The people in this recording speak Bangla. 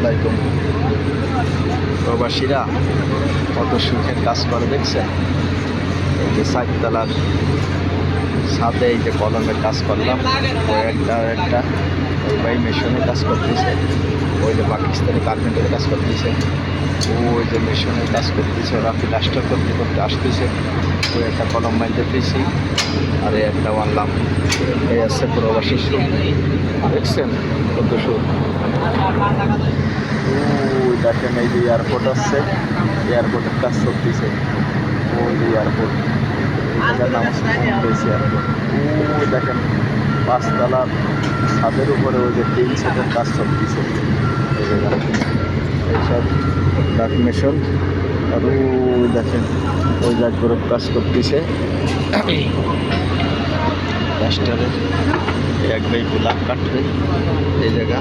আলাইকুম। প্রবাসীরা কত সুখের কাজ করে দেখছেন। এই যে চারতলার সাথে এই যে কলমের কাজ করলাম, ওই একটা ওই ভাই মেশিনে কাজ করতেছে, ওই যে পাকিস্তানি কার্পেন্টারের কাজ করতেছে, ওই যে মেশিনের কাজ করতেছে, ওরা প্লাস্টার করতে করতে আসতেছে। ওই একটা কলম বাঁধতেছি আর এই একটা আনলাম। এই আছে প্রবাসী সুখ দেখছেন কত সুখ। ওই দেখেন এই যে এয়ারপোর্ট আছে, এয়ারপোর্টের কাজ চলতেছে। ওই যে এয়ারপোর্ট, এটার নাম হচ্ছে এয়ারপোর্ট। ওই দেখেন পাঁচতলার ছাদের উপরে ওই যে টিন সেটের কাজ চলতেছে। এইসব ডাকমেশন আর ওই দেখেন ওই জায়গা করে কাজ করতেছে প্লাস্টারের। এক ভাই ব্লাক কাটবে এই জায়গা।